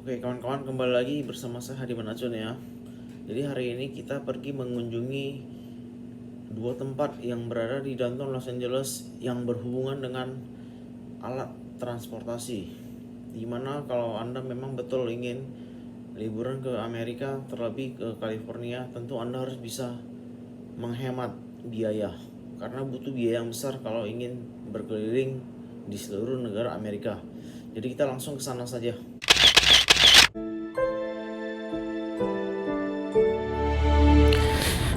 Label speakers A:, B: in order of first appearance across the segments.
A: Oke kawan-kawan, kembali lagi bersama saya Hadiman Acun ya. Jadi hari ini kita pergi mengunjungi dua tempat yang berada di downtown Los Angeles yang berhubungan dengan alat transportasi. Dimana kalau Anda memang betul ingin liburan ke Amerika, terlebih ke California, tentu Anda harus bisa menghemat biaya karena butuh biaya yang besar kalau ingin berkeliling di seluruh negara Amerika. Jadi kita langsung ke sana saja.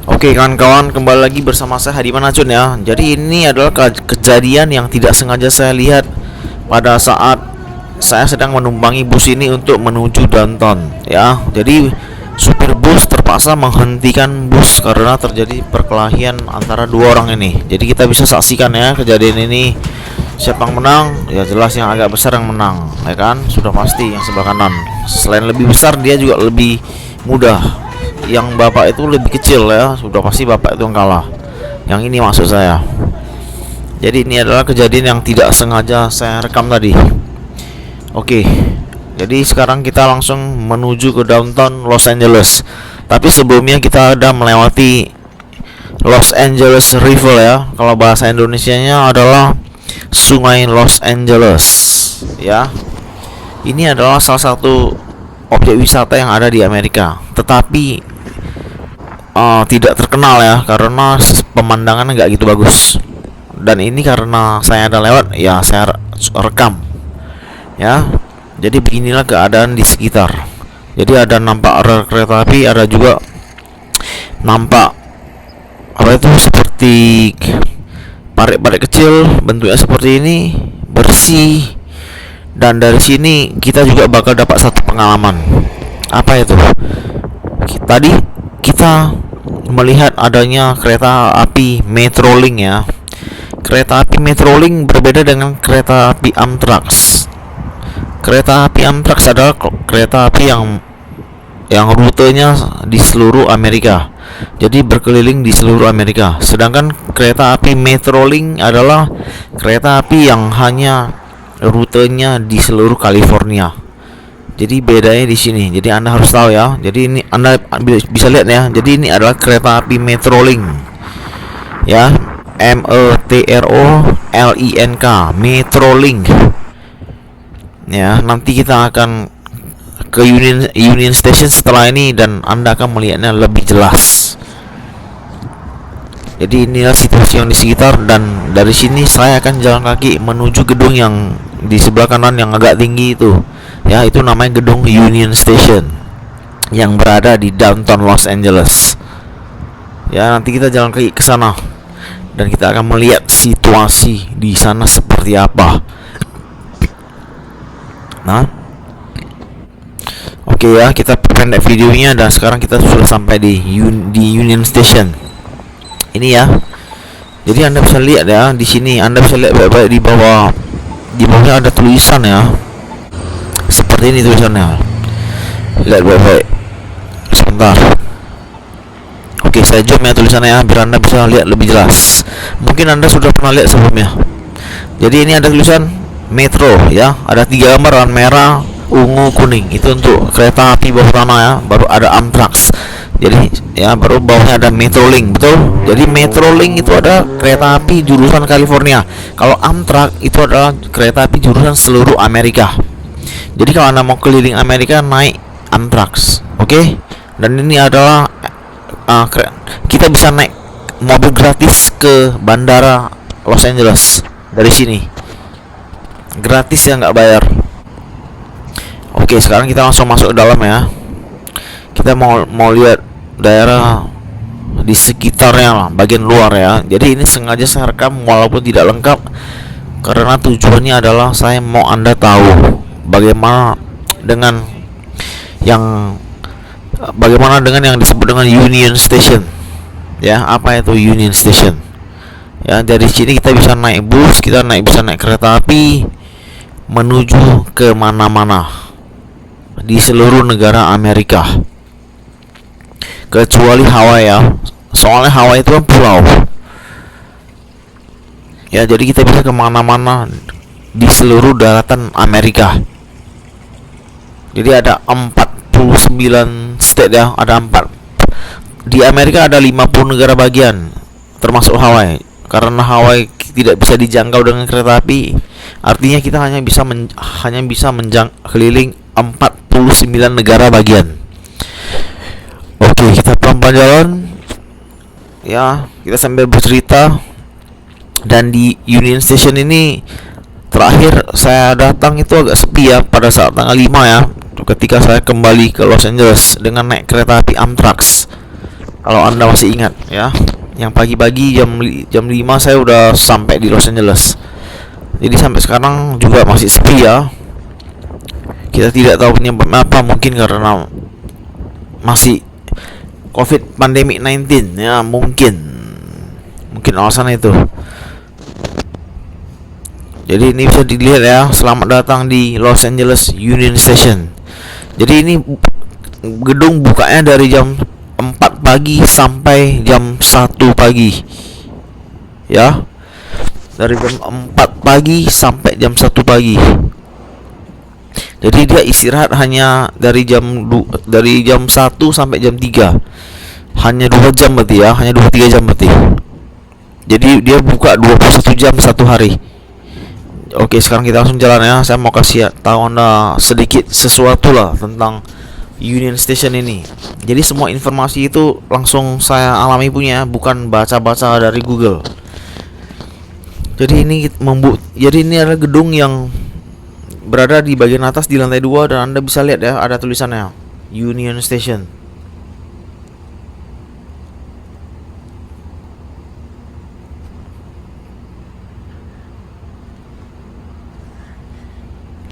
A: Oke kawan-kawan, kembali lagi bersama saya Hadiman Acun ya. Jadi ini adalah kejadian yang tidak sengaja saya lihat pada saat saya sedang menumpangi bus ini untuk menuju downtown ya. Jadi supir bus terpaksa menghentikan bus karena terjadi perkelahian antara dua orang ini. Jadi kita bisa saksikan ya kejadian ini. Siapa yang menang? Ya jelas yang agak besar yang menang, ya kan? Sudah pasti yang sebelah kanan. Selain lebih besar, dia juga lebih mudah. Yang bapak itu lebih kecil ya, sudah pasti bapak itu yang kalah. Yang ini maksud saya. Jadi ini adalah kejadian yang tidak sengaja saya rekam tadi. Oke, jadi sekarang kita langsung menuju ke downtown Los Angeles. Tapi sebelumnya kita ada melewati Los Angeles River ya. Kalau bahasa Indonesianya adalah Sungai Los Angeles ya. Ini adalah salah satu objek wisata yang ada di Amerika, tetapi tidak terkenal ya karena pemandangannya nggak gitu bagus. Dan ini karena saya ada lewat ya, saya rekam ya. Jadi beginilah keadaan di sekitar. Jadi ada nampak rel kereta api, ada juga nampak apa itu seperti parit-parit kecil, bentuknya seperti ini, bersih. Dan dari sini kita juga bakal dapat satu pengalaman. Apa itu? Tadi kita melihat adanya kereta api Metrolink ya. Kereta api Metrolink berbeda dengan kereta api Amtrak. Kereta api Amtrak adalah kereta api yang rutenya di seluruh Amerika. Jadi berkeliling di seluruh Amerika. Sedangkan kereta api Metrolink adalah kereta api yang hanya rutenya di seluruh California. Jadi bedanya di sini. Jadi Anda harus tahu ya. Jadi ini Anda bisa lihat ya. Jadi ini adalah kereta api Metrolink. Ya, Metrolink, Metrolink. Ya, nanti kita akan ke Union Station setelah ini dan Anda akan melihatnya lebih jelas. Jadi inilah situasi yang di sekitar, dan dari sini saya akan jalan kaki menuju gedung yang di sebelah kanan yang agak tinggi itu. Ya, itu namanya gedung Union Station yang berada di downtown Los Angeles. Ya, nanti kita jalan kaki ke sana dan kita akan melihat situasi di sana seperti apa. Nah, oke ya, kita pendek videonya dan sekarang kita sudah sampai di Union Station. Ini ya. Jadi Anda bisa lihat ya di sini. Anda bisa lihat baik-baik di bawah. Di bawahnya ada tulisan ya. Seperti ini tulisannya. Lihat baik-baik. Sebentar. Oke, saya zoom ya tulisannya ya biar Anda bisa lihat lebih jelas. Mungkin Anda sudah pernah lihat sebelumnya. Jadi ini ada tulisan Metro ya. Ada 3 gambar, merah, ungu, kuning. Itu untuk kereta api bawah tanah ya. Baru ada Amtrak. Jadi ya baru bawahnya ada Metrolink, betul? Jadi Metrolink itu ada kereta api jurusan California. Kalau Amtrak itu adalah kereta api jurusan seluruh Amerika. Jadi kalau Anda mau keliling Amerika naik Amtrak, oke? Dan ini adalah kita bisa naik mobil gratis ke bandara Los Angeles dari sini. Gratis ya, nggak bayar. Oke, sekarang kita langsung masuk ke dalam ya. Kita mau lihat daerah di sekitarnya lah, bagian luar ya. Jadi ini sengaja saya rekam walaupun tidak lengkap karena tujuannya adalah saya mau Anda tahu bagaimana dengan yang disebut dengan Union Station. Ya, apa itu Union Station? Ya, dari sini kita bisa naik bus, bisa naik kereta api menuju ke mana-mana di seluruh negara Amerika. Kecuali Hawaii ya. Soalnya Hawaii itu kan pulau. Ya, jadi kita bisa kemana-mana di seluruh daratan Amerika. Jadi ada 49 state ya, ada 4. Di Amerika ada 50 negara bagian, termasuk Hawaii. Karena Hawaii tidak bisa dijangkau dengan kereta api, artinya kita hanya bisa keliling 49 negara bagian. Oke, kita pelan-pelan jalan. Ya, kita sambil bercerita. Dan di Union Station ini terakhir saya datang itu agak sepi ya, pada saat tanggal 5 ya, ketika saya kembali ke Los Angeles dengan naik kereta api Amtrak. Kalau Anda masih ingat ya, yang pagi-pagi jam 5 saya udah sampai di Los Angeles. Jadi sampai sekarang juga masih sepi ya. Kita tidak tahu penyebabnya apa, mungkin karena masih COVID pandemic 19 ya, mungkin alasan itu. Jadi ini bisa dilihat ya, selamat datang di Los Angeles Union Station. Jadi ini gedung bukanya dari jam 4 pagi sampai jam 1 pagi. Ya. Dari jam 4 pagi sampai jam 1 pagi. Jadi dia istirahat hanya dari jam 1 sampai jam 3. Hanya 2 jam berarti ya, hanya 2-3 jam berarti. Jadi dia buka 21 jam satu hari. Oke, sekarang kita langsung jalan ya. Saya mau kasih tahu Anda sedikit sesuatu lah tentang Union Station ini. Jadi semua informasi itu langsung saya alami punya, bukan baca-baca dari Google. Jadi ini adalah gedung yang berada di bagian atas di lantai 2, dan Anda bisa lihat ya, ada tulisannya Union Station.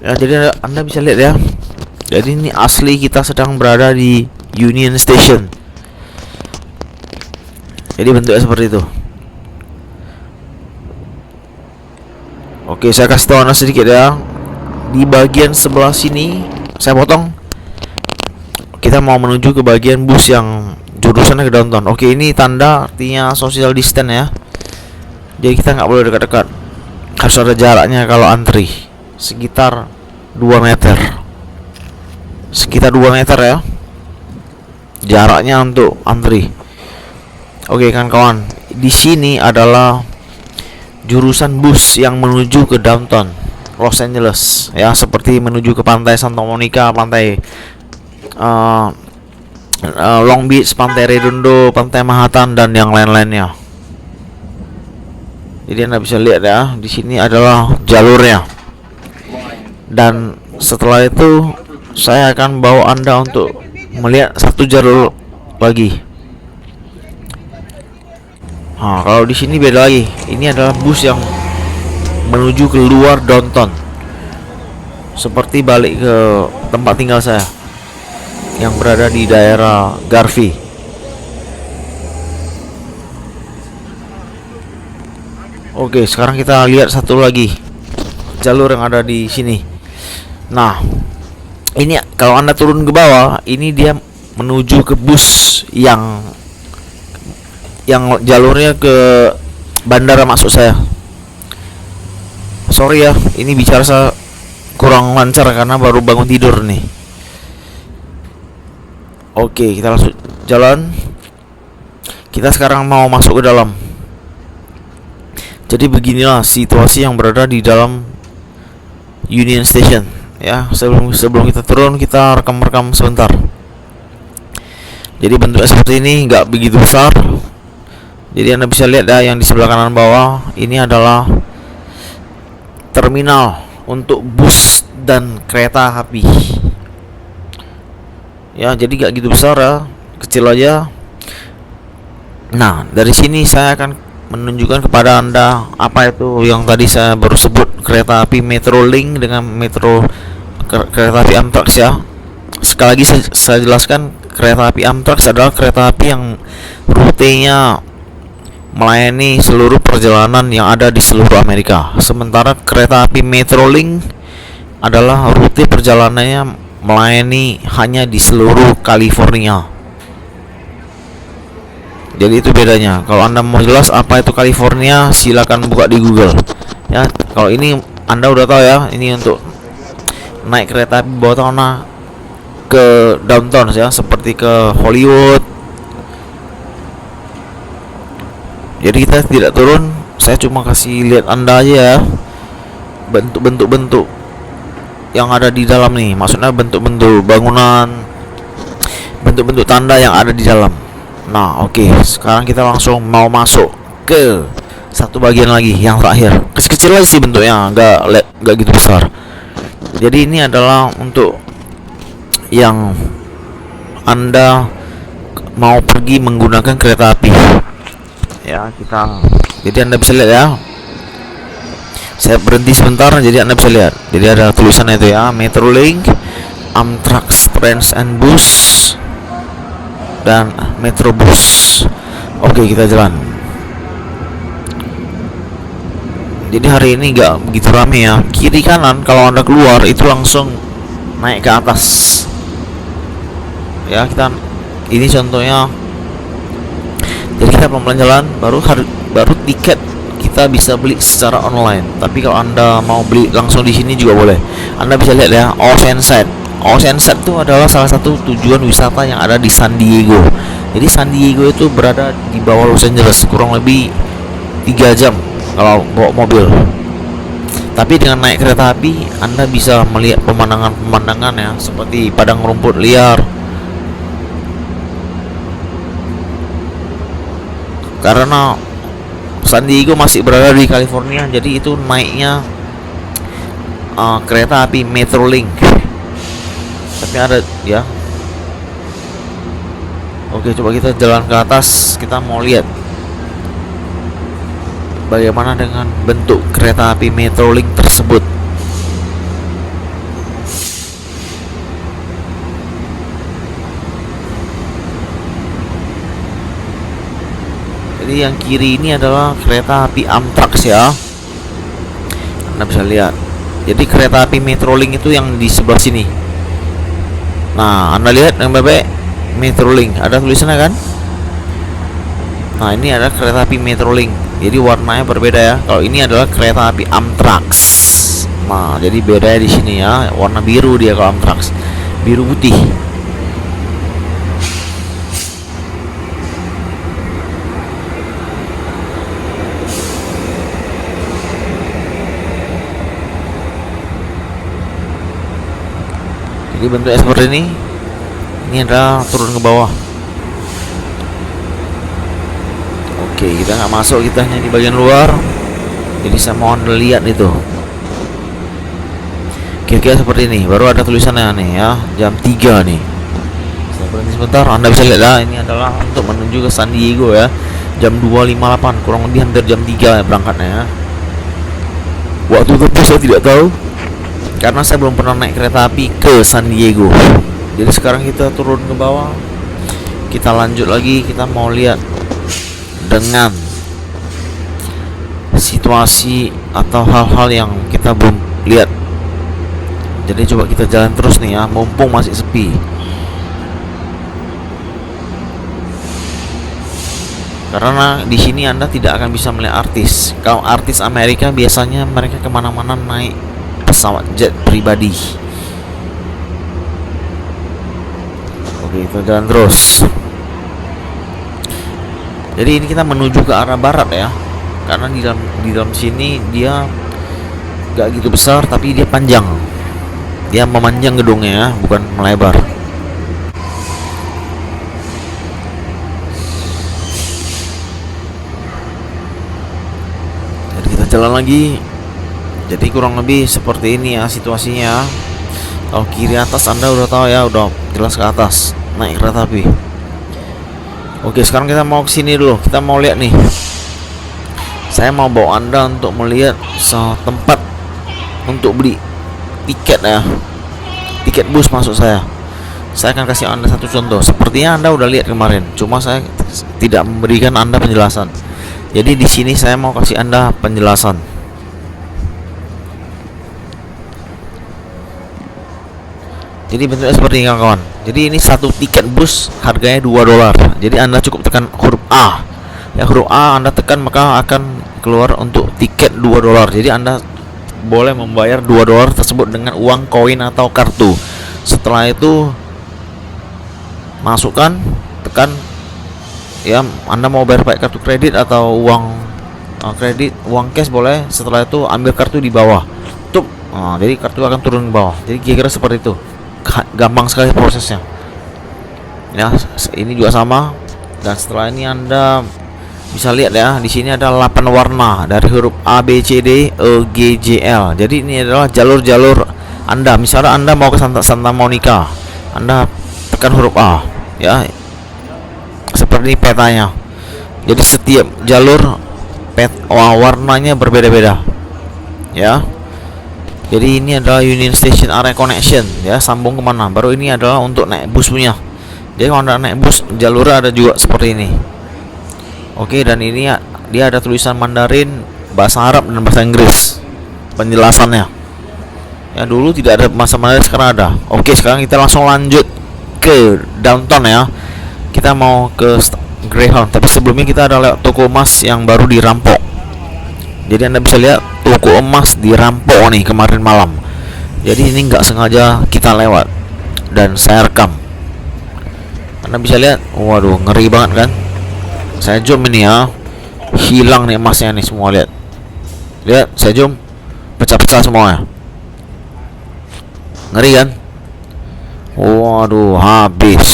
A: Ya, jadi Anda bisa lihat ya. Jadi ini asli kita sedang berada di Union Station. Jadi bentuknya seperti itu. Oke, saya kasih tahu Anda sedikit ya. Di bagian sebelah sini, saya potong. Kita mau menuju ke bagian bus yang jurusannya ke downtown. Oke, ini tanda artinya social distance ya. Jadi kita nggak boleh dekat-dekat. Harus ada jaraknya kalau antri. Sekitar 2 meter. Sekitar 2 meter ya jaraknya untuk antri. Oke kan kawan, di sini adalah jurusan bus yang menuju ke downtown Los Angeles ya, seperti menuju ke pantai Santa Monica, pantai Long Beach, pantai Redondo, pantai Manhattan, dan yang lain-lainnya. Jadi Anda bisa lihat ya, di sini adalah jalurnya. Dan setelah itu saya akan bawa Anda untuk melihat satu jalur lagi. Nah, kalau di sini beda lagi. Ini adalah bus yang menuju ke luar downtown. Seperti balik ke tempat tinggal saya yang berada di daerah Garvey. Oke, sekarang kita lihat satu lagi jalur yang ada di sini. Nah, ini kalau Anda turun ke bawah, ini dia menuju ke bus yang jalurnya ke bandara maksud saya. Sorry ya, ini bicara saya kurang lancar karena baru bangun tidur nih. Oke, kita langsung jalan. Kita sekarang mau masuk ke dalam. Jadi beginilah situasi yang berada di dalam Union Station. Ya, sebelum kita turun, kita rekam sebentar. Jadi bentuknya seperti ini, nggak begitu besar. Jadi Anda bisa lihat ya, yang di sebelah kanan bawah ini adalah terminal untuk bus dan kereta api. Ya, jadi nggak gitu besar ya, kecil aja. Nah, dari sini saya akan menunjukkan kepada Anda apa itu yang tadi saya baru sebut, kereta api Metrolink dengan kereta api Amtrak ya. Sekali lagi saya jelaskan, kereta api Amtrak adalah kereta api yang rutenya melayani seluruh perjalanan yang ada di seluruh Amerika. Sementara kereta api Metrolink adalah rute perjalanannya melayani hanya di seluruh California. Jadi itu bedanya. Kalau Anda mau jelas apa itu California, silakan buka di Google. Ya, kalau ini Anda udah tahu ya, ini untuk naik kereta api bawah tanah ke downtown ya, seperti ke Hollywood. Jadi kita tidak turun, saya cuma kasih lihat Anda aja ya bentuk-bentuk yang ada di dalam nih, maksudnya bentuk-bentuk bangunan, bentuk-bentuk tanda yang ada di dalam. Nah, oke, sekarang kita langsung mau masuk ke satu bagian lagi yang terakhir. Kecil-kecil aja sih bentuknya, nggak gitu besar. Jadi ini adalah untuk yang Anda mau pergi menggunakan kereta api. Ya, jadi Anda bisa lihat ya. Saya berhenti sebentar, jadi Anda bisa lihat. Jadi ada tulisannya itu ya, Metrolink, Amtrak Trains and Bus, dan Metrobus. Oke, kita jalan. Jadi hari ini nggak begitu rame ya. Kiri kanan kalau Anda keluar itu langsung naik ke atas. Ya, ini contohnya. Jadi kita pelan-pelan jalan, baru tiket kita bisa beli secara online. Tapi kalau Anda mau beli langsung di sini juga boleh. Anda bisa lihat ya, Oceanside. Oceanside itu adalah salah satu tujuan wisata yang ada di San Diego. Jadi San Diego itu berada di bawah Los Angeles, kurang lebih 3 jam kalau bawa mobil. Tapi dengan naik kereta api Anda bisa melihat pemandangan-pemandangan ya, seperti padang rumput liar. Karena San Diego masih berada di California, jadi itu naiknya kereta api Metrolink. Tapi ada ya. Oke, coba kita jalan ke atas. Kita mau lihat bagaimana dengan bentuk kereta api Metrolink tersebut. Jadi yang kiri ini adalah kereta api Amtrak ya. Anda bisa lihat. Jadi kereta api Metrolink itu yang di sebelah sini. Nah, Anda lihat yang bebek Metrolink, ada tulisannya kan? Nah, ini ada kereta api Metrolink. Jadi warnanya berbeda ya. Kalau ini adalah kereta api Amtrak. Nah, jadi bedanya di sini ya. Warna biru dia kalau Amtrak. Biru putih. Jadi bentuknya seperti ini. Ini adalah turun ke bawah. Oke, kita nggak masuk, kita hanya di bagian luar. Jadi saya mau Anda lihat itu. Kira-kira seperti ini. Baru ada tulisannya nih ya, jam 3 nih. Saya berhenti sebentar, Anda bisa lihat lah. Ini adalah untuk menuju ke San Diego ya. Jam 2.58, kurang lebih hampir jam 3 ya berangkatnya ya. Waktu tempuh saya tidak tahu, karena saya belum pernah naik kereta api ke San Diego. Jadi sekarang kita turun ke bawah. Kita lanjut lagi, kita mau lihat dengan situasi atau hal-hal yang kita belum lihat. Jadi coba kita jalan terus nih ya, mumpung masih sepi. Karena di sini Anda tidak akan bisa melihat artis. Kalau artis Amerika biasanya mereka kemana-mana naik pesawat jet pribadi. Oke, kita jalan terus. Jadi ini kita menuju ke arah barat ya. Karena di dalam sini dia gak gitu besar, tapi dia panjang. Dia memanjang gedungnya ya, bukan melebar. Jadi kita jalan lagi. Jadi kurang lebih seperti ini ya situasinya. Kalau kiri atas Anda udah tahu ya, udah jelas ke atas naik kereta api. Oke, sekarang kita mau kesini dulu. Kita mau lihat nih. Saya mau bawa Anda untuk melihat tempat untuk beli tiket ya. Tiket bus maksud saya. Saya akan kasih Anda satu contoh. Sepertinya Anda udah lihat kemarin, cuma saya tidak memberikan Anda penjelasan. Jadi di sini saya mau kasih Anda penjelasan. Jadi bentuknya seperti ini kawan-kawan. Jadi ini satu tiket bus harganya $2. Jadi Anda cukup tekan huruf A. Ya, huruf A Anda tekan maka akan keluar untuk tiket $2. Jadi Anda boleh membayar $2 tersebut dengan uang koin atau kartu. Setelah itu masukkan, tekan ya, Anda mau bayar pakai kartu kredit atau uang kredit, uang cash boleh. Setelah itu ambil kartu di bawah, tuh. Jadi kartu akan turun ke bawah. Jadi kira-kira seperti itu. Gampang sekali prosesnya. Ya, ini juga sama. Dan setelah ini Anda bisa lihat ya, di sini ada 8 warna dari huruf A, B, C, D, E, G, J, L. Jadi ini adalah jalur-jalur Anda. Misalnya Anda mau ke Santa Monica, Anda tekan huruf A, ya. Seperti petanya. Jadi setiap jalur warnanya berbeda-beda, ya. Jadi ini adalah Union Station Area Connection, ya, sambung kemana. Baru ini adalah untuk naik bus punya. Jadi kalau Anda naik bus, jalurnya ada juga seperti ini. Oke, dan ini ya, dia ada tulisan Mandarin, bahasa Arab dan bahasa Inggris penjelasannya. Ya, dulu tidak ada bahasa Mandarin, sekarang ada. Oke, sekarang kita langsung lanjut ke downtown ya. Kita mau ke Greyhound, tapi sebelumnya kita ada lewat toko emas yang baru dirampok. Jadi Anda bisa lihat toko emas dirampok nih kemarin malam. Jadi ini nggak sengaja kita lewat dan saya rekam. Anda bisa lihat, waduh, ngeri banget kan. Saya zoom ini ya, hilang nih emasnya nih semua, lihat. Lihat, saya zoom, pecah-pecah semua ya. Ngeri kan? Waduh, habis.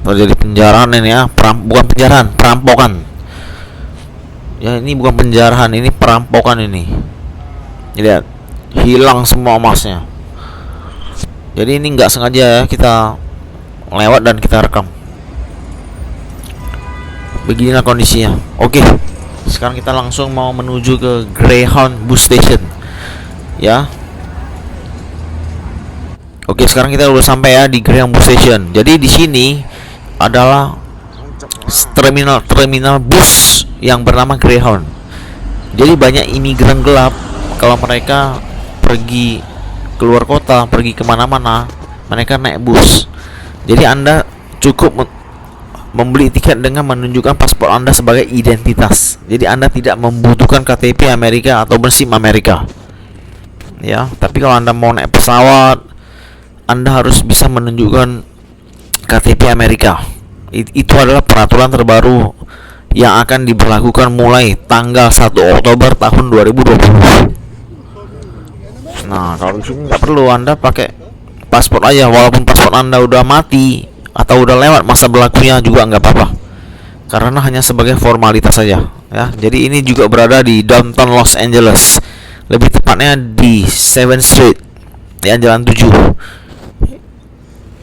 A: Terjadi penjarahan ini ya, bukan penjarahan, perampokan. Ya, ini bukan penjarahan, ini perampokan ini. Lihat, hilang semua emasnya. Jadi ini nggak sengaja ya kita lewat dan kita rekam. Beginilah kondisinya. Oke, sekarang kita langsung mau menuju ke Greyhound Bus Station, ya. Oke, sekarang kita udah sampai ya di Greyhound Bus Station. Jadi di sini adalah terminal bus yang bernama Greyhound. Jadi banyak imigran gelap kalau mereka pergi keluar kota, pergi kemana-mana, mereka naik bus. Jadi Anda cukup membeli tiket dengan menunjukkan paspor Anda sebagai identitas. Jadi Anda tidak membutuhkan KTP Amerika atau SIM Amerika, ya. Tapi kalau Anda mau naik pesawat, Anda harus bisa menunjukkan KTP Amerika. Itu adalah peraturan terbaru yang akan diberlakukan mulai tanggal 1 Oktober tahun 2020. Nah, kalau di sini nggak perlu, Anda pakai paspor aja, walaupun paspor Anda udah mati atau udah lewat masa berlakunya juga nggak apa-apa, karena hanya sebagai formalitas saja, ya. Jadi ini juga berada di downtown Los Angeles, lebih tepatnya di 7th Street, ya, jalan 7.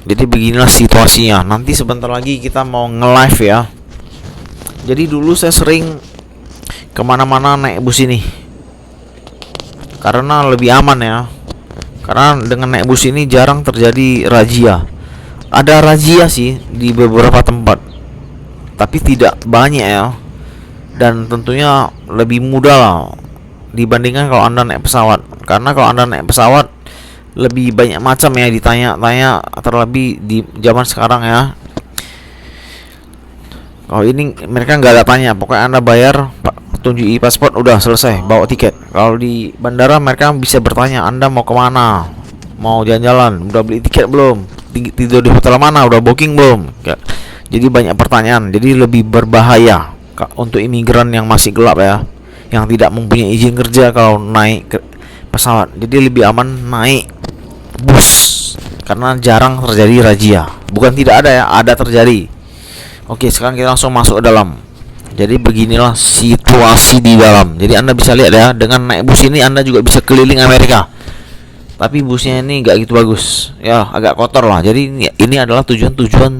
A: Jadi beginilah situasinya. Nanti sebentar lagi kita mau nge-live ya. Jadi dulu saya sering kemana-mana naik bus ini karena lebih aman ya. Karena dengan naik bus ini jarang terjadi razia. Ada razia sih di beberapa tempat, tapi tidak banyak ya. Dan tentunya lebih mudah lah dibandingkan kalau Anda naik pesawat. Karena kalau Anda naik pesawat lebih banyak macam ya ditanya-tanya, terlebih di zaman sekarang ya. Kalau ini mereka nggak ada tanya, pokoknya Anda bayar, tunjuki paspor, udah selesai, bawa tiket. Kalau di bandara mereka bisa bertanya, Anda mau kemana, mau jalan-jalan, udah beli tiket belum, tidur di hotel mana, udah booking belum. Jadi banyak pertanyaan, jadi lebih berbahaya untuk imigran yang masih gelap ya, yang tidak mempunyai izin kerja kalau naik ke pesawat. Jadi lebih aman naik bus karena jarang terjadi razia. Bukan tidak ada ya, ada terjadi. Oke, sekarang kita langsung masuk ke dalam. Jadi beginilah situasi di dalam. Jadi Anda bisa lihat ya, dengan naik bus ini Anda juga bisa keliling Amerika. Tapi busnya ini nggak gitu bagus, ya, agak kotor lah. Jadi ini adalah tujuan-tujuan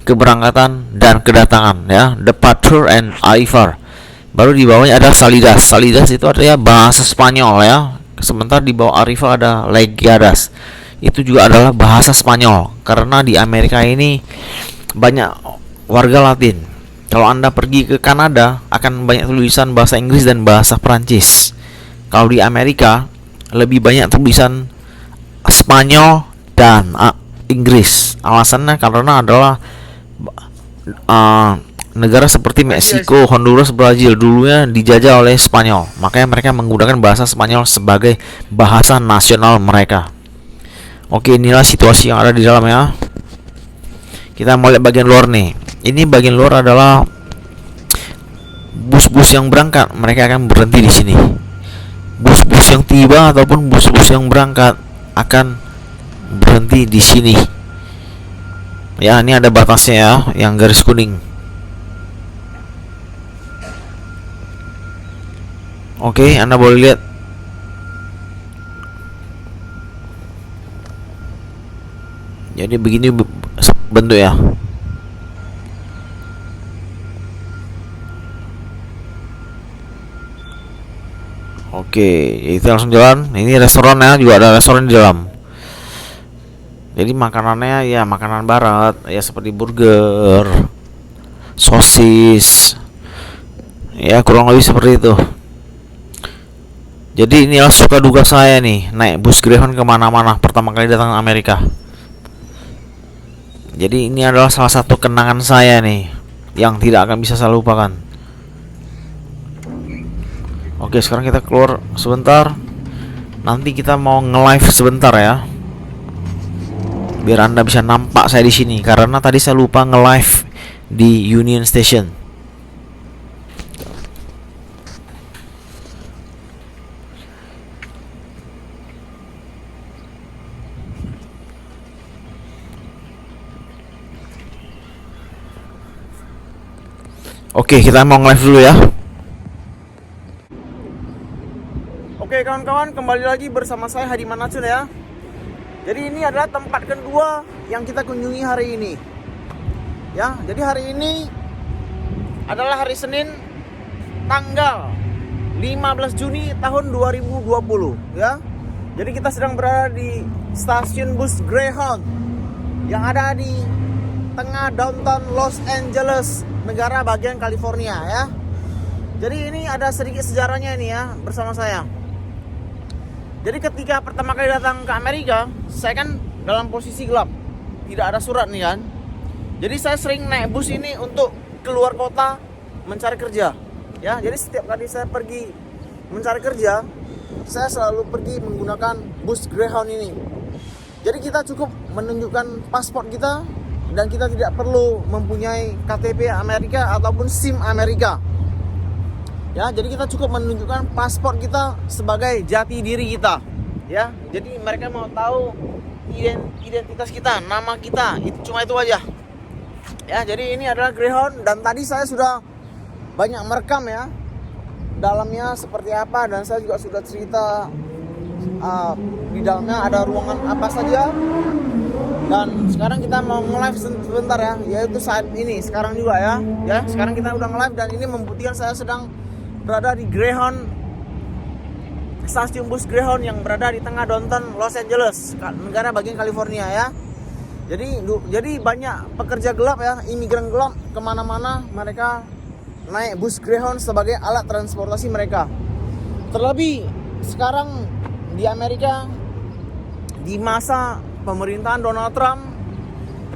A: keberangkatan dan kedatangan ya, departure and arrival. Baru di bawahnya ada salidas. Salidas itu artinya bahasa Spanyol ya. Sementara di bawah arrival ada legadas. Itu juga adalah bahasa Spanyol karena di Amerika ini banyak warga Latin. Kalau Anda pergi ke Kanada akan banyak tulisan bahasa Inggris dan bahasa Prancis. Kalau di Amerika lebih banyak tulisan Spanyol dan Inggris. Alasannya karena adalah negara seperti Meksiko, Honduras, Brazil dulunya dijajah oleh Spanyol. Makanya mereka menggunakan bahasa Spanyol sebagai bahasa nasional mereka. Oke, inilah situasi yang ada di dalam ya. Kita mau lihat bagian luar nih. Ini bagian luar adalah bus-bus yang berangkat. Mereka akan berhenti di sini. Bus-bus yang tiba ataupun bus-bus yang berangkat akan berhenti di sini. Ya, ini ada batasnya ya, yang garis kuning. Oke, Anda boleh lihat. Jadi begini bentuk ya. Oke, itu langsung jalan. Ini restorannya, juga ada restoran di dalam. Jadi makanannya ya makanan barat, ya seperti burger, sosis. Ya kurang lebih seperti itu. Jadi inilah suka duka saya nih, naik bus Greyhound kemana-mana pertama kali datang ke Amerika. Jadi ini adalah salah satu kenangan saya nih, yang tidak akan bisa saya lupakan. Oke, sekarang kita keluar sebentar. Nanti kita mau nge-live sebentar ya, biar Anda bisa nampak saya di sini. Karena tadi saya lupa nge-live di Union Station. Oke, kita mau nge-live dulu ya. Oke kawan-kawan, kembali lagi bersama saya Hadiman Acun ya. Jadi ini adalah tempat kedua yang kita kunjungi hari ini. Ya, jadi hari ini adalah hari Senin tanggal 15 Juni tahun 2020 ya. Jadi kita sedang berada di stasiun bus Greyhound yang ada di tengah downtown Los Angeles, negara bagian California ya. Jadi ini ada sedikit sejarahnya ini ya bersama saya. Jadi ketika pertama kali datang ke Amerika, saya kan dalam posisi gelap, tidak ada surat nih kan. Jadi saya sering naik bus ini untuk keluar kota mencari kerja. Ya, jadi setiap kali saya pergi mencari kerja, saya selalu pergi menggunakan bus Greyhound ini. Jadi kita cukup menunjukkan paspor kita dan kita tidak perlu mempunyai KTP Amerika ataupun SIM Amerika. Ya, jadi kita cukup menunjukkan paspor kita sebagai jati diri kita. Ya, jadi mereka mau tahu identitas kita, nama kita, cuma itu aja. Ya, jadi ini adalah Greyhound dan tadi saya sudah banyak merekam ya dalamnya seperti apa, dan saya juga sudah cerita di dalamnya ada ruangan apa saja. Dan sekarang kita mau nge-live sebentar ya, yaitu saat ini sekarang juga ya. Ya, sekarang kita udah nge-live dan ini membuktikan saya sedang berada di Greyhound, stasiun bus Greyhound yang berada di tengah downtown Los Angeles, negara bagian California ya. Jadi banyak pekerja gelap ya, imigran gelap kemana-mana mereka naik bus Greyhound sebagai alat transportasi mereka. Terlebih sekarang di Amerika di masa pemerintahan Donald Trump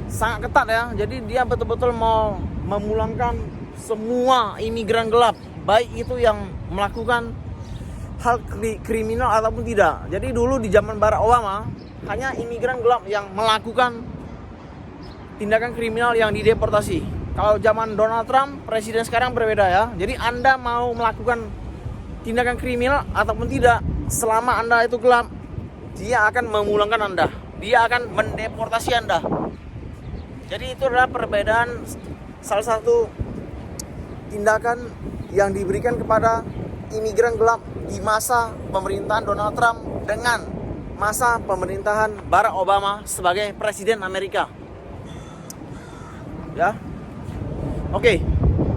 A: sangat ketat ya. Jadi dia betul-betul mau memulangkan semua imigran gelap, baik itu yang melakukan hal kriminal ataupun tidak. Jadi dulu di zaman Barack Obama hanya imigran gelap yang melakukan tindakan kriminal yang dideportasi. Kalau zaman Donald Trump, presiden sekarang berbeda ya. Jadi Anda mau melakukan tindakan kriminal ataupun tidak, selama Anda itu gelap, dia akan memulangkan Anda. Dia akan mendeportasi Anda. Jadi itu adalah perbedaan, salah satu tindakan yang diberikan kepada imigran gelap di masa pemerintahan Donald Trump dengan masa pemerintahan Barack Obama sebagai presiden Amerika. Ya. Oke.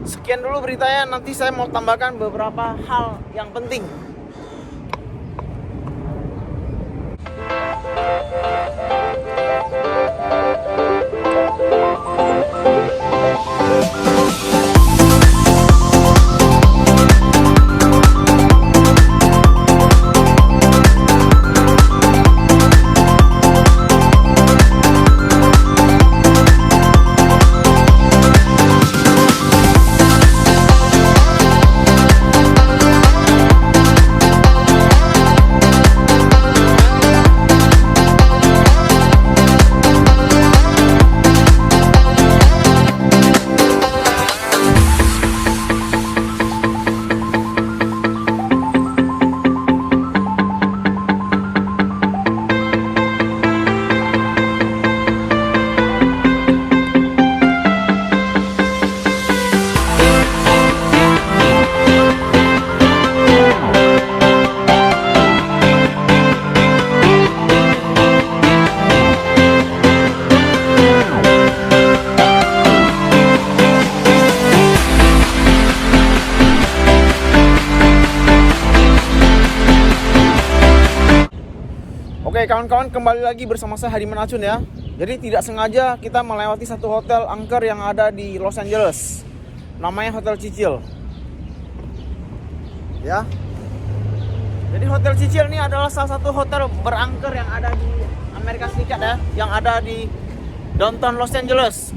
A: Sekian dulu beritanya, nanti saya mau tambahkan beberapa hal yang penting. Oke kawan-kawan, kembali lagi bersama saya Hadiman Acun ya. Jadi tidak sengaja kita melewati satu hotel angker yang ada di Los Angeles. Namanya Hotel Cecil. Ya. Jadi Hotel Cecil ini adalah salah satu hotel berangker yang ada di Amerika Serikat ya, yang ada di downtown Los Angeles.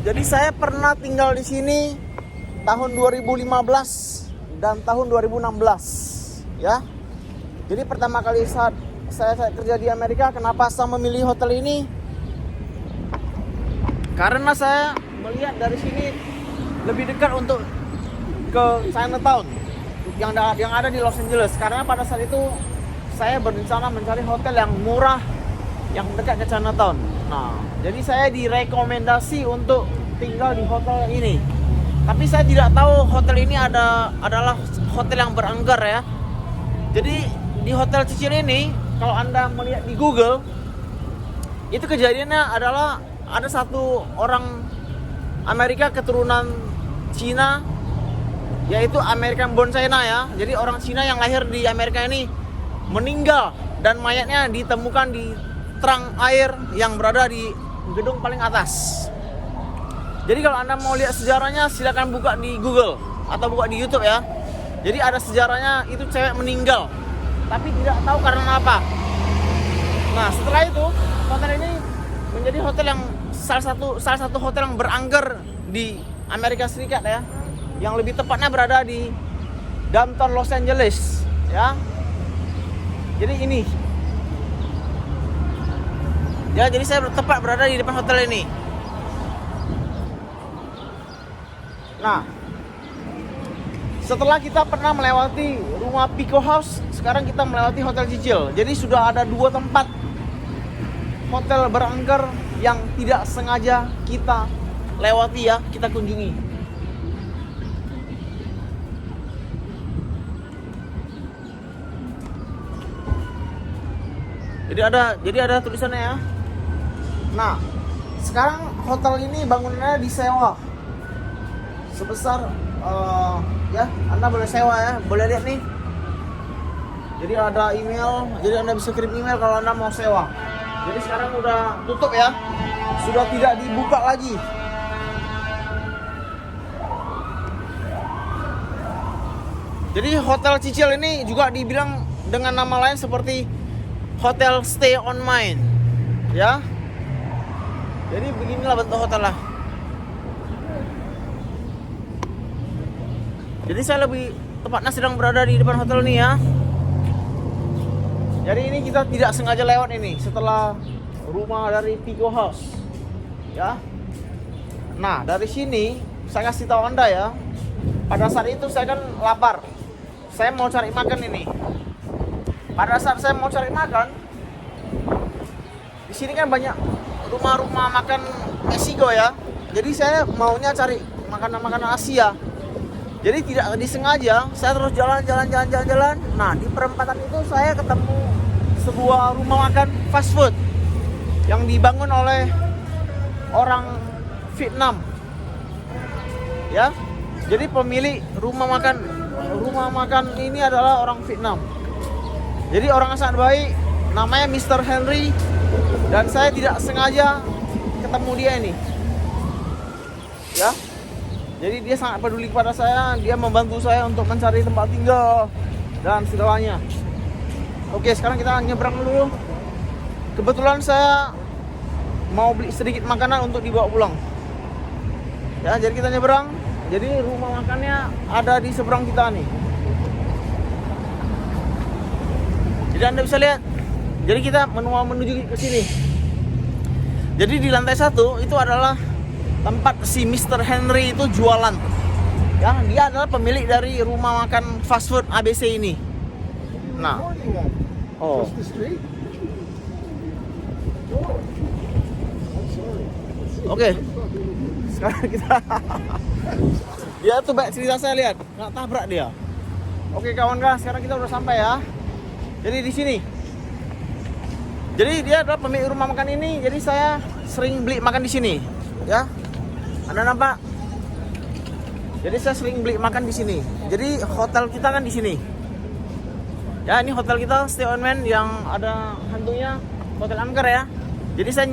A: Jadi saya pernah tinggal di sini tahun 2015 dan tahun 2016 ya. Jadi pertama kali saat saya kerja di Amerika, kenapa saya memilih hotel ini? Karena saya melihat dari sini lebih dekat untuk ke Chinatown yang ada di Los Angeles. Karena pada saat itu saya berencana mencari hotel yang murah yang dekat ke Chinatown. Nah, jadi saya direkomendasi untuk tinggal di hotel ini. Tapi saya tidak tahu hotel ini adalah hotel yang berangker ya. Jadi di Hotel Cecil ini, kalau Anda melihat di Google, itu kejadiannya adalah ada satu orang Amerika keturunan Cina, yaitu American born China ya. Jadi orang Cina yang lahir di Amerika ini meninggal dan mayatnya ditemukan di terang air yang berada di gedung paling atas. Jadi kalau Anda mau lihat sejarahnya, silakan buka di Google atau buka di YouTube ya. Jadi ada sejarahnya, itu cewek meninggal tapi tidak tahu karena apa. Nah, setelah itu hotel ini menjadi hotel yang salah satu hotel yang berangker di Amerika Serikat ya. Yang lebih tepatnya berada di downtown Los Angeles ya. Jadi ini. Ya, jadi saya tepat berada di depan hotel ini. Nah, setelah kita pernah melewati rumah Pico House, sekarang kita melewati Hotel Cecil. Jadi sudah ada 2 tempat hotel berangker yang tidak sengaja kita lewati ya, kita kunjungi. Jadi ada tulisannya ya. Nah, sekarang hotel ini bangunannya disewa sebesar ya, Anda boleh sewa ya, boleh lihat nih. Jadi ada email, jadi Anda bisa kirim email kalau Anda mau sewa. Jadi sekarang udah tutup ya, sudah tidak dibuka lagi. Jadi Hotel Cecil ini juga dibilang dengan nama lain seperti Hotel Stay on Main ya. Jadi beginilah bentuk hotel lah. Jadi saya lebih tepatnya sedang berada di depan hotel ini ya. Jadi ini kita tidak sengaja lewat ini setelah rumah dari Pico House ya. Nah, dari sini saya kasih tahu Anda ya. Pada saat itu saya kan lapar. Saya mau cari makan ini. Pada saat saya mau cari makan, di sini kan banyak rumah-rumah makan Meksiko ya. Jadi saya maunya cari makanan-makanan Asia. Jadi tidak disengaja saya terus jalan. Nah, di perempatan itu saya ketemu sebuah rumah makan fast food yang dibangun oleh orang Vietnam. Ya. Jadi pemilik rumah makan ini adalah orang Vietnam. Jadi orang yang sangat baik, namanya Mr. Henry, dan saya tidak sengaja ketemu dia ini. Ya. Jadi dia sangat peduli kepada saya, dia membantu saya untuk mencari tempat tinggal dan segalanya. Oke, sekarang kita nyebrang dulu. Kebetulan saya mau beli sedikit makanan untuk dibawa pulang. Ya, jadi kita nyebrang. Jadi rumah makannya ada di seberang kita nih. Jadi Anda bisa lihat. Jadi kita menuju ke sini. Jadi di lantai 1 itu adalah tempat si Mr. Henry itu jualan. Ya, dia adalah pemilik dari rumah makan fast food ABC ini. Nah, Oke. Sekarang kita dia tuh baik cerita saya lihat, nggak tabrak dia. Oke kawan-kawan, sekarang kita udah sampai ya. Jadi di sini. Jadi dia adalah pemilik rumah makan ini. Jadi saya sering beli makan di sini, ya. Anda nampak? Jadi saya sering beli makan di sini. Jadi hotel kita kan di sini. Ya, ini hotel kita Stay On Man yang ada hantunya, Hotel Angker ya. Jadi saya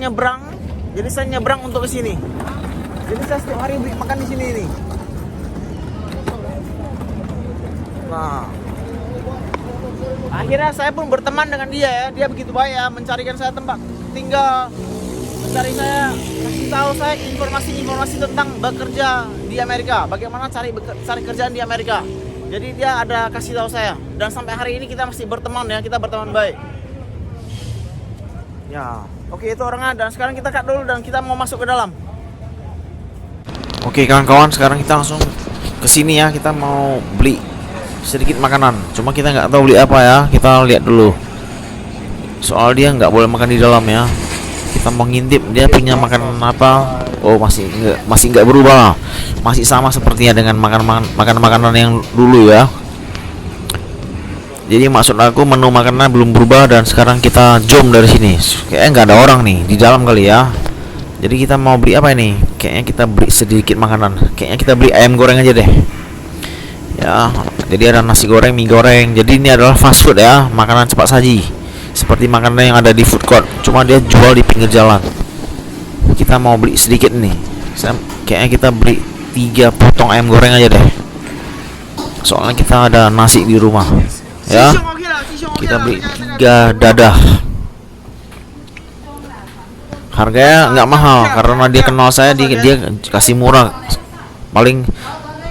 A: nyebrang untuk ke sini. Jadi saya setiap hari beli makan di sini nih. Nah, akhirnya saya pun berteman dengan dia ya. Dia begitu baik ya, mencarikan saya tempat tinggal, mencari saya, kasih tahu saya informasi tentang bekerja di Amerika. Bagaimana cari kerjaan di Amerika. Jadi dia ada kasih tahu saya, dan sampai hari ini kita masih berteman ya, kita berteman baik. Ya, oke itu orangnya, dan sekarang kita cut dulu dan kita mau masuk ke dalam. Oke kawan-kawan, sekarang kita langsung ke sini ya, kita mau beli sedikit makanan. Cuma kita nggak tahu beli apa ya, kita lihat dulu. Soal dia nggak boleh makan di dalam ya. Kita mau ngintip dia punya makanan apa. Oh masih nggak berubah, masih sama sepertinya dengan makanan yang dulu ya. Jadi maksud aku menu makanannya belum berubah, dan sekarang kita jom dari sini. Kayaknya nggak ada orang nih di dalam kali ya. Jadi kita mau beli apa ini? Kayaknya kita beli sedikit makanan. Kayaknya kita beli ayam goreng aja deh. Ya, jadi ada nasi goreng, mie goreng. Jadi ini adalah fast food ya, makanan cepat saji. Seperti makanan yang ada di food court, cuma dia jual di pinggir jalan. Kita mau beli sedikit nih. Kayaknya kita beli 3 potong ayam goreng aja deh. Soalnya kita ada nasi di rumah. Ya. Kita beli 3 dadah. Harganya nggak mahal karena dia kenal saya, dia kasih murah. Paling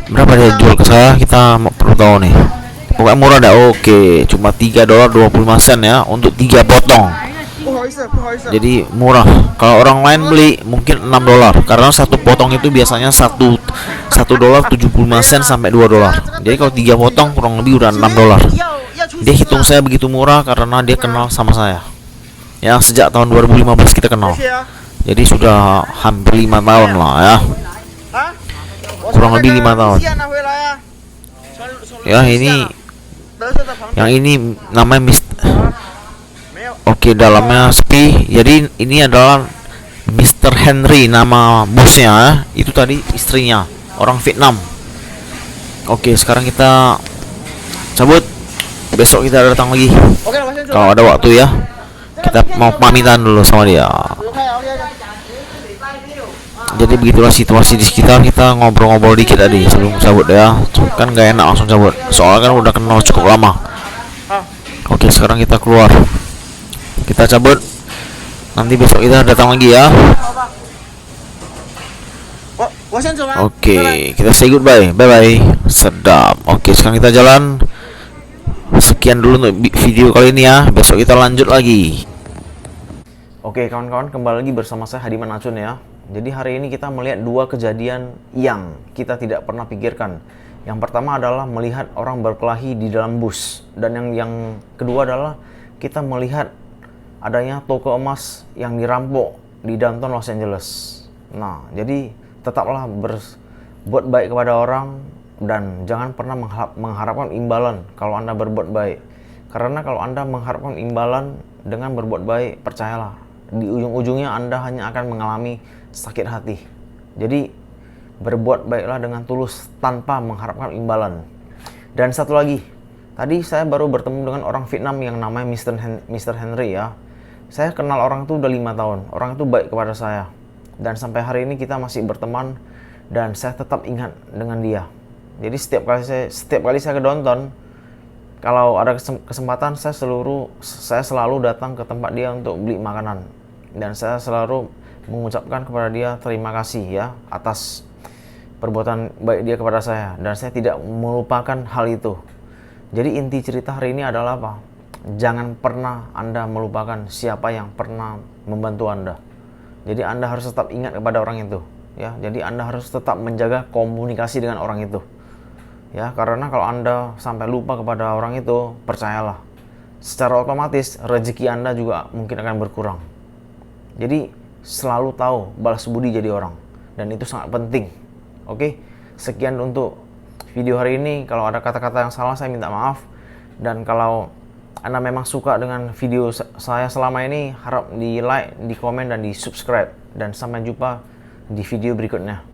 A: berapa dia jual ke saya, kita perlu tahu nih. Pokoknya murah dah. Oke, cuma $3.25 ya untuk 3 potong. Jadi murah. Kalau orang lain beli mungkin $6, karena satu potong itu biasanya $1.75 sampai $2. Jadi kalau 3 potong kurang lebih udah $6. Dia hitung saya begitu murah karena dia kenal sama saya. Ya, sejak tahun 2015 kita kenal. Jadi sudah hampir 5 tahun lah ya. Kurang lebih 5 tahun. Ya, yang ini namanya Oke, dalamnya sepi. Jadi ini adalah Mr. Henry, nama bosnya ya. Itu tadi istrinya, orang Vietnam. Oke, sekarang kita cabut. Besok kita datang lagi kalau ada waktu ya. Kita mau pamitan dulu sama dia. Jadi begitulah situasi di sekitar. Kita ngobrol-ngobrol dikit tadi sebelum cabut ya. Kan gak enak langsung cabut, soalnya kan udah kenal cukup lama. Oke, sekarang kita keluar. Kita cabut. Nanti besok kita datang lagi ya. Oke, kita say goodbye. Bye bye. Sedap. Oke, sekarang kita jalan. Sekian dulu untuk video kali ini ya. Besok kita lanjut lagi. Oke kawan-kawan, kembali lagi bersama saya Hadiman Acun ya. Jadi hari ini kita melihat 2 kejadian yang kita tidak pernah pikirkan. Yang pertama adalah melihat orang berkelahi di dalam bus, dan yang kedua adalah kita melihat adanya toko emas yang dirampok di downtown Los Angeles. Nah, jadi tetaplah berbuat baik kepada orang, dan jangan pernah mengharapkan imbalan kalau Anda berbuat baik. Karena kalau Anda mengharapkan imbalan dengan berbuat baik, percayalah, di ujung-ujungnya Anda hanya akan mengalami sakit hati. Jadi berbuat baiklah dengan tulus tanpa mengharapkan imbalan. Dan satu lagi, tadi saya baru bertemu dengan orang Vietnam yang namanya Mr. Henry ya. Saya kenal orang itu udah 5 tahun. Orang itu baik kepada saya, dan sampai hari ini kita masih berteman, dan saya tetap ingat dengan dia. Jadi setiap kali saya ke downtown, kalau ada kesempatan saya selalu datang ke tempat dia untuk beli makanan, dan saya selalu mengucapkan kepada dia terima kasih ya atas perbuatan baik dia kepada saya, dan saya tidak melupakan hal itu. Jadi inti cerita hari ini adalah apa? Jangan pernah Anda melupakan siapa yang pernah membantu Anda. Jadi Anda harus tetap ingat kepada orang itu ya. Jadi Anda harus tetap menjaga komunikasi dengan orang itu ya, karena kalau Anda sampai lupa kepada orang itu, percayalah, secara otomatis rezeki Anda juga mungkin akan berkurang. Jadi selalu tahu balas budi jadi orang, dan itu sangat penting. Oke, sekian untuk video hari ini. Kalau ada kata-kata yang salah, saya minta maaf. Dan kalau Anda memang suka dengan video saya selama ini, harap di like, di komen, dan di subscribe. Dan sampai jumpa di video berikutnya.